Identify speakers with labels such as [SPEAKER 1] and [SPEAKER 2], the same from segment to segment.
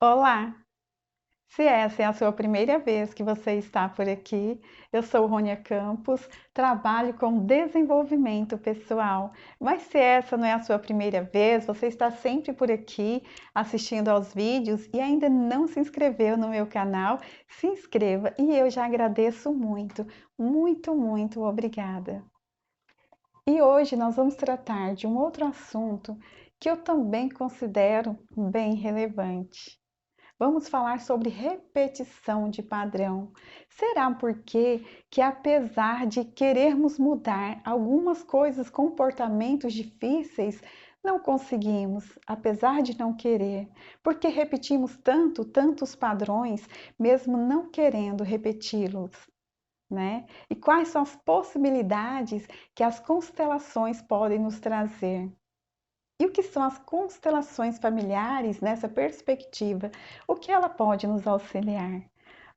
[SPEAKER 1] Olá! Se essa é a sua primeira vez que você está por aqui, eu sou Rônia Campos, trabalho com desenvolvimento pessoal. Mas se essa não é a sua primeira vez, você está sempre por aqui assistindo aos vídeos e ainda não se inscreveu no meu canal, se inscreva e eu já agradeço muito, muito, muito obrigada. E hoje nós vamos tratar de um outro assunto que eu também considero bem relevante. Vamos falar sobre repetição de padrão. Será porque que apesar de querermos mudar algumas coisas, comportamentos difíceis, não conseguimos, apesar de não querer, porque repetimos tantos padrões, mesmo não querendo repeti-los, né? E quais são as possibilidades que as constelações podem nos trazer? E o que são as constelações familiares nessa perspectiva? O que ela pode nos auxiliar?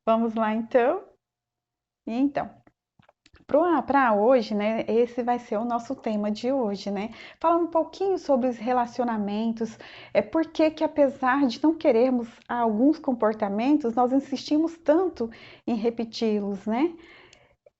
[SPEAKER 1] Vamos lá então? Então, para hoje, né? Esse vai ser o nosso tema de hoje, né? Falando um pouquinho sobre os relacionamentos, por que apesar de não querermos alguns comportamentos, nós insistimos tanto em repeti-los, né?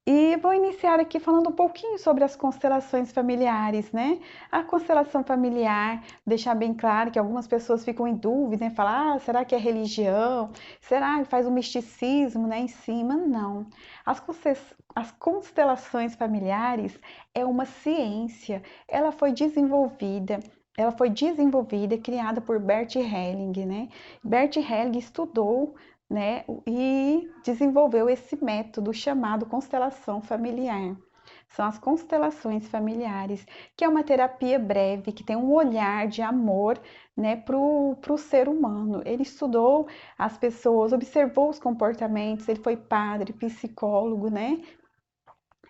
[SPEAKER 1] E vou iniciar aqui falando um pouquinho sobre as constelações familiares, né? A constelação familiar, deixar bem claro que algumas pessoas ficam em dúvida, né? Falar, será que é religião? Será que faz um misticismo, né, em cima? Não. As constelações familiares é uma ciência, ela foi desenvolvida e criada por Bert Helling, né? Bert Helling estudou, né, e desenvolveu esse método chamado constelação familiar. São as constelações familiares, que é uma terapia breve, que tem um olhar de amor, né, para o ser humano. Ele estudou as pessoas, observou os comportamentos, ele foi padre, psicólogo, né,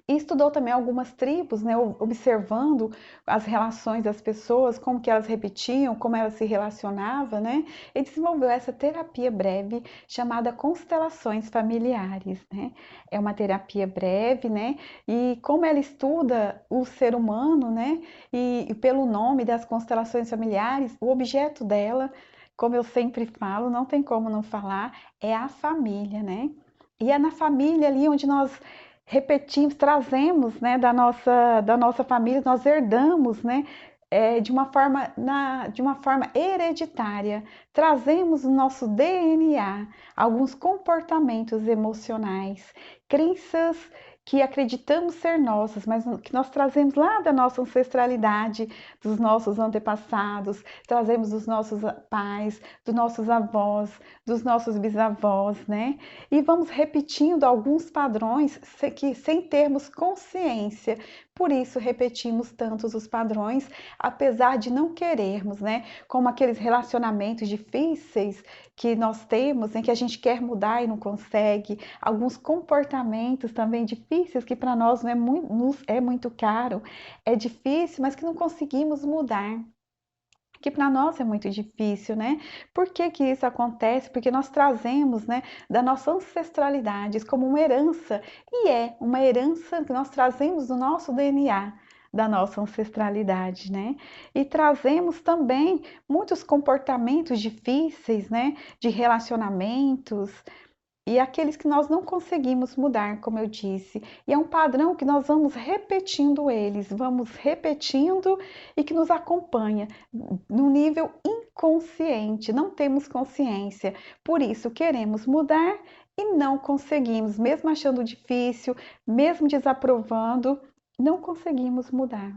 [SPEAKER 1] e estudou também algumas tribos, né, observando as relações das pessoas, como que elas repetiam, como elas se relacionavam, né? E desenvolveu essa terapia breve chamada constelações familiares, né? É uma terapia breve, né? E como ela estuda o ser humano, né? E pelo nome das constelações familiares, o objeto dela, como eu sempre falo, não tem como não falar, é a família, né? E é na família ali onde nós repetimos, trazemos, né, da nossa família, nós herdamos, né, de uma forma hereditária, trazemos no nosso DNA alguns comportamentos emocionais, crenças que acreditamos ser nossas, mas que nós trazemos lá da nossa ancestralidade, dos nossos antepassados, trazemos dos nossos pais, dos nossos avós, dos nossos bisavós, né? E vamos repetindo alguns padrões que sem termos consciência. Por isso repetimos tantos os padrões, apesar de não querermos, né? Como aqueles relacionamentos difíceis que nós temos, em que a gente quer mudar e não consegue, alguns comportamentos também difíceis que para nós não é muito, nos é muito caro, é difícil, mas que não conseguimos mudar, que para nós é muito difícil, né? Por que que isso acontece? Porque nós trazemos, né, da nossa ancestralidade como uma herança, e é uma herança que nós trazemos do nosso DNA, da nossa ancestralidade, né? E trazemos também muitos comportamentos difíceis, né, de relacionamentos, e aqueles que nós não conseguimos mudar, como eu disse. E é um padrão que nós vamos repetindo eles, vamos repetindo e que nos acompanha no nível inconsciente, não temos consciência. Por isso queremos mudar e não conseguimos, mesmo achando difícil, mesmo desaprovando, não conseguimos mudar,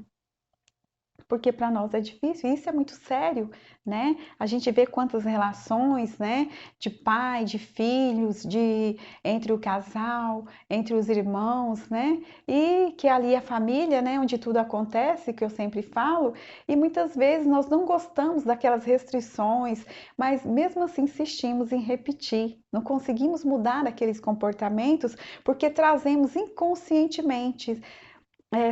[SPEAKER 1] porque para nós é difícil, e isso é muito sério, né? A gente vê quantas relações, né, de pai, de filhos, de entre o casal, entre os irmãos, né? E que ali a família, né, onde tudo acontece, que eu sempre falo, e muitas vezes nós não gostamos daquelas restrições, mas mesmo assim insistimos em repetir. Não conseguimos mudar aqueles comportamentos porque trazemos inconscientemente,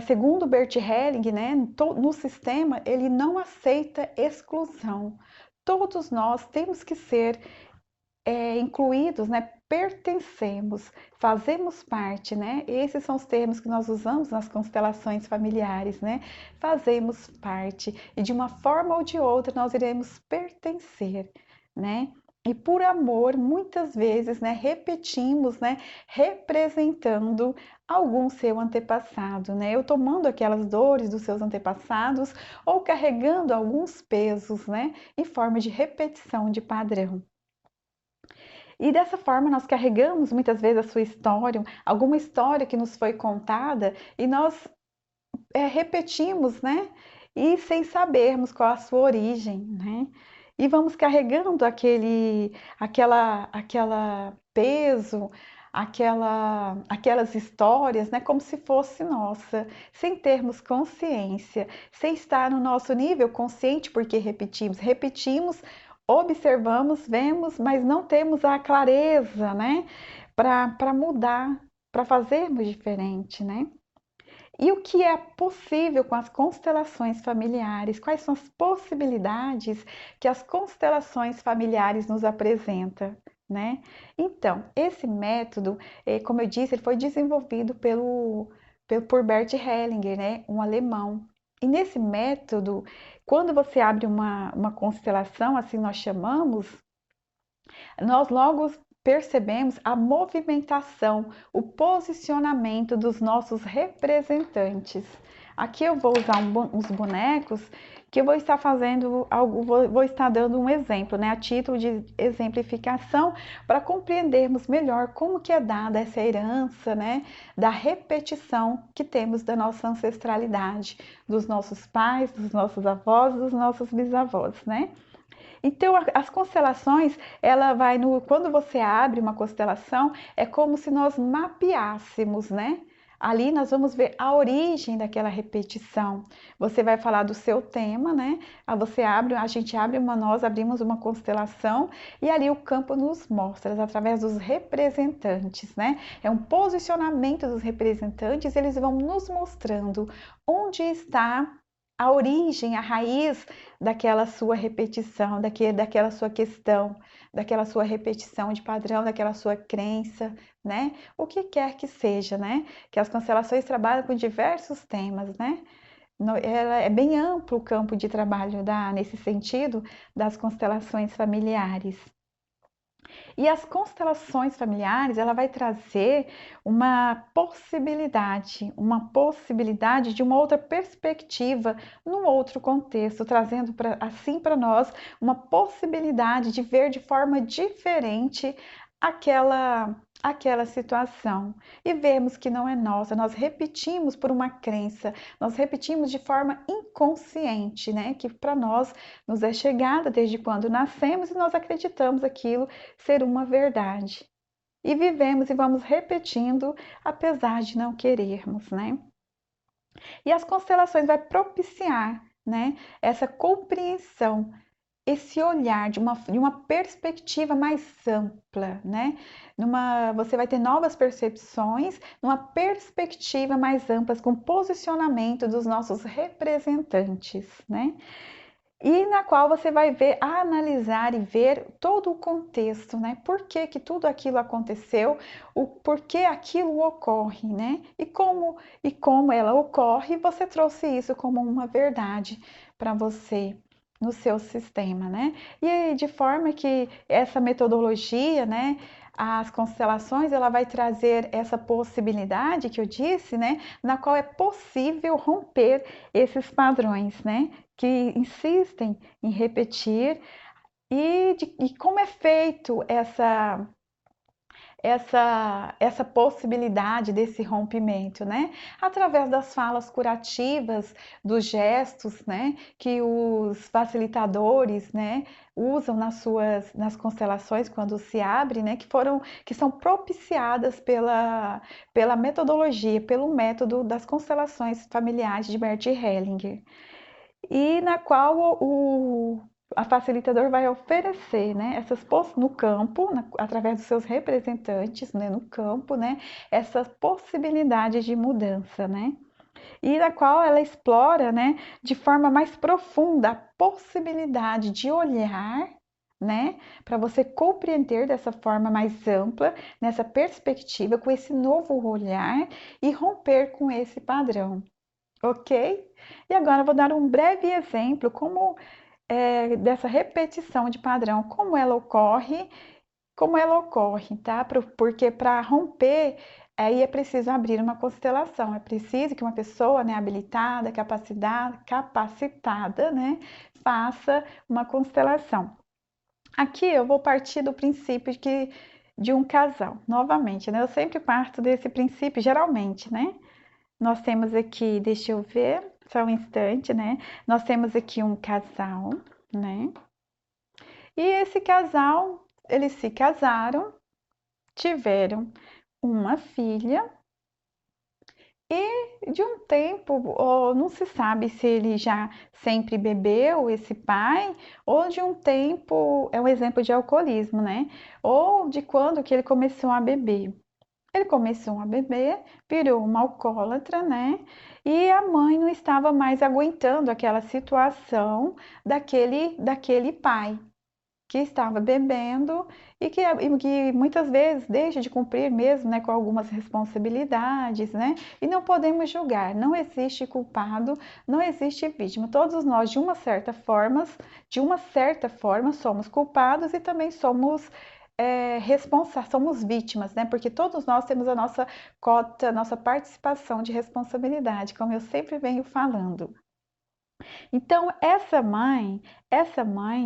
[SPEAKER 1] segundo Bert Helling, né, no sistema ele não aceita exclusão. Todos nós temos que ser incluídos, né, pertencemos, fazemos parte, né? Esses são os termos que nós usamos nas constelações familiares, né? Fazemos parte e de uma forma ou de outra nós iremos pertencer, né? E por amor, muitas vezes, né, repetimos, né, representando algum seu antepassado, né? Eu tomando aquelas dores dos seus antepassados ou carregando alguns pesos, né, em forma de repetição de padrão. E dessa forma nós carregamos muitas vezes a sua história, alguma história que nos foi contada e nós repetimos, né? E sem sabermos qual a sua origem, né? E vamos carregando aquela peso, aquelas histórias, né? Como se fosse nossa, sem termos consciência, sem estar no nosso nível consciente, porque repetimos, observamos, vemos, mas não temos a clareza, né? Para mudar, para fazermos diferente, né? E o que é possível com as constelações familiares? Quais são as possibilidades que as constelações familiares nos apresentam, né? Então, esse método, como eu disse, ele foi desenvolvido por Bert Hellinger, né? Um alemão. E nesse método, quando você abre uma constelação, assim nós chamamos, nós logo percebemos a movimentação, o posicionamento dos nossos representantes. Aqui eu vou usar uns bonecos que eu vou estar fazendo algo, vou estar dando um exemplo, né, a título de exemplificação, para compreendermos melhor como que é dada essa herança, né, da repetição que temos da nossa ancestralidade, dos nossos pais, dos nossos avós, dos nossos bisavós, né? Então, as constelações, ela vai no. Quando você abre uma constelação, é como se nós mapeássemos, né? Ali nós vamos ver a origem daquela repetição. Você vai falar do seu tema, né? A gente abre nós abrimos uma constelação e ali o campo nos mostra através dos representantes, né? É um posicionamento dos representantes, eles vão nos mostrando onde está a origem, a raiz daquela sua repetição, daquela sua questão, daquela sua repetição de padrão, daquela sua crença, né? O que quer que seja, né? Que as constelações trabalham com diversos temas, né? É bem amplo o campo de trabalho nesse sentido das constelações familiares. E as constelações familiares, ela vai trazer uma possibilidade de uma outra perspectiva, num outro contexto, trazendo assim para nós uma possibilidade de ver de forma diferente aquela situação e vemos que não é nossa, nós repetimos por uma crença, nós repetimos de forma inconsciente, né? Que para nós nos é chegada desde quando nascemos e nós acreditamos aquilo ser uma verdade. E vivemos e vamos repetindo, apesar de não querermos, né? E as constelações vai propiciar, né, essa compreensão, esse olhar de uma perspectiva mais ampla, né? Você vai ter novas percepções, numa perspectiva mais ampla, com posicionamento dos nossos representantes, né? E na qual você vai ver, analisar e ver todo o contexto, né? Por que que tudo aquilo aconteceu, o porquê aquilo ocorre, né? E como ela ocorre, você trouxe isso como uma verdade para você no seu sistema, né? E de forma que essa metodologia, né? As constelações, ela vai trazer essa possibilidade que eu disse, né? Na qual é possível romper esses padrões, né? Que insistem em repetir e como é feito essa possibilidade desse rompimento, né? Através das falas curativas, dos gestos, né? Que os facilitadores, né? Usam nas constelações quando se abre, né? Que são propiciadas pela metodologia, pelo método das constelações familiares de Bert Hellinger e na qual a facilitador vai oferecer, né, no campo, através dos seus representantes, né, no campo, né, essa possibilidade de mudança, né, e na qual ela explora, né, de forma mais profunda a possibilidade de olhar, né, para você compreender dessa forma mais ampla, nessa perspectiva, com esse novo olhar e romper com esse padrão. Ok? E agora eu vou dar um breve exemplo como dessa repetição de padrão, como ela ocorre, tá? Porque para romper, aí é preciso abrir uma constelação, é preciso que uma pessoa, né, habilitada, capacitada, né, faça uma constelação. Aqui eu vou partir do princípio de um casal, novamente, né? Eu sempre parto desse princípio, geralmente, né? Nós temos aqui, deixa eu ver, só um instante, né? Nós temos aqui um casal, né? E esse casal, eles se casaram, tiveram uma filha e de um tempo, ou não se sabe se ele já sempre bebeu, esse pai, ou de um tempo, é um exemplo de alcoolismo, né? Ou de quando que ele começou a beber. Ele começou a beber, virou uma alcoólatra, né? E a mãe não estava mais aguentando aquela situação daquele pai que estava bebendo e que muitas vezes deixa de cumprir mesmo, né, com algumas responsabilidades, né? E não podemos julgar, não existe culpado, não existe vítima. Todos nós, de uma certa forma, somos culpados e também somos somos vítimas, né? Porque todos nós temos a nossa cota, a nossa participação de responsabilidade, como eu sempre venho falando. Então, essa mãe,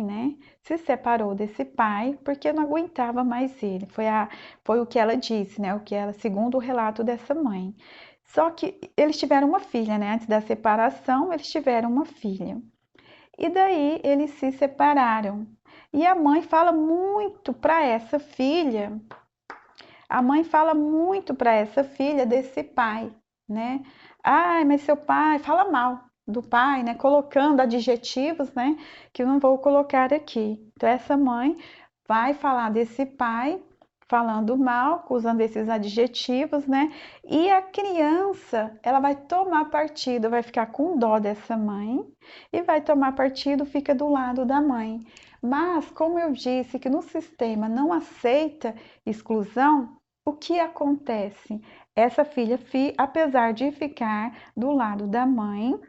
[SPEAKER 1] né, se separou desse pai porque não aguentava mais ele. Foi o que ela disse, né, segundo o relato dessa mãe. Só que eles tiveram uma filha, né, antes da separação, eles tiveram uma filha. E daí eles se separaram. E a mãe fala muito para essa filha, a mãe fala muito para essa filha desse pai, né? Ai, mas seu pai fala mal do pai, né? Colocando adjetivos, né? Que eu não vou colocar aqui. Então, essa mãe vai falar desse pai, falando mal, usando esses adjetivos, né? E a criança, ela vai tomar partido, vai ficar com dó dessa mãe e vai tomar partido, fica do lado da mãe. Mas, como eu disse, que no sistema não aceita exclusão, o que acontece? Essa filha, apesar de ficar do lado da mãe,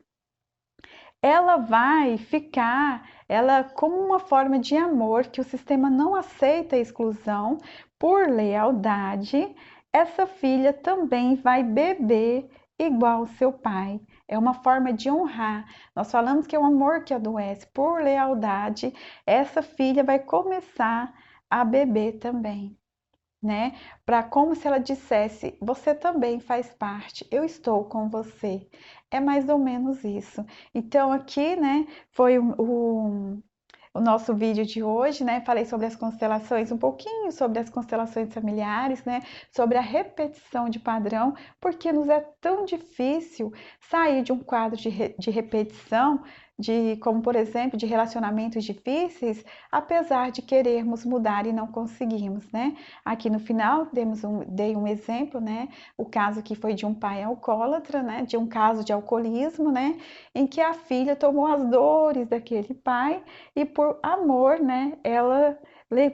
[SPEAKER 1] ela vai ficar, ela como uma forma de amor, que o sistema não aceita a exclusão, por lealdade, essa filha também vai beber igual seu pai. É uma forma de honrar. Nós falamos que é um amor que adoece. Por lealdade, essa filha vai começar a beber também, né? Para como se ela dissesse: você também faz parte, eu estou com você. É mais ou menos isso. Então, aqui, né, foi o nosso vídeo de hoje, né? Falei sobre as constelações, um pouquinho sobre as constelações familiares, né? Sobre a repetição de padrão, porque nos é tão difícil sair de um quadro de repetição, como por exemplo, de relacionamentos difíceis, apesar de querermos mudar e não conseguimos, né? Aqui no final dei um exemplo, né? O caso que foi de um pai alcoólatra, né? De um caso de alcoolismo, né? Em que a filha tomou as dores daquele pai e por amor, né,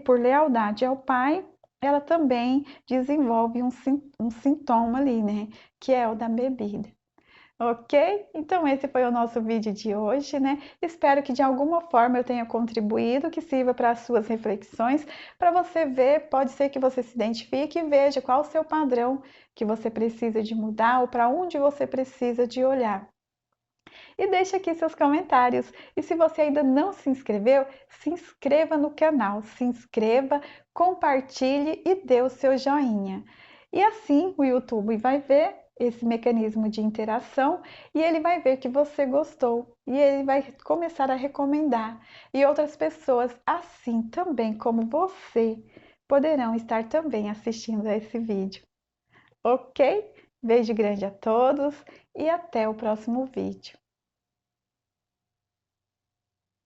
[SPEAKER 1] por lealdade ao pai, ela também desenvolve um sintoma ali, né, que é o da bebida. Ok? Então esse foi o nosso vídeo de hoje, né? Espero que de alguma forma eu tenha contribuído, que sirva para as suas reflexões, para você ver, pode ser que você se identifique e veja qual o seu padrão que você precisa de mudar ou para onde você precisa de olhar. E deixe aqui seus comentários. E se você ainda não se inscreveu, se inscreva no canal, se inscreva, compartilhe e dê o seu joinha. E assim o YouTube vai ver esse mecanismo de interação e ele vai ver que você gostou e ele vai começar a recomendar. E outras pessoas, assim também como você, poderão estar também assistindo a esse vídeo. Ok? Beijo grande a todos e até o próximo vídeo.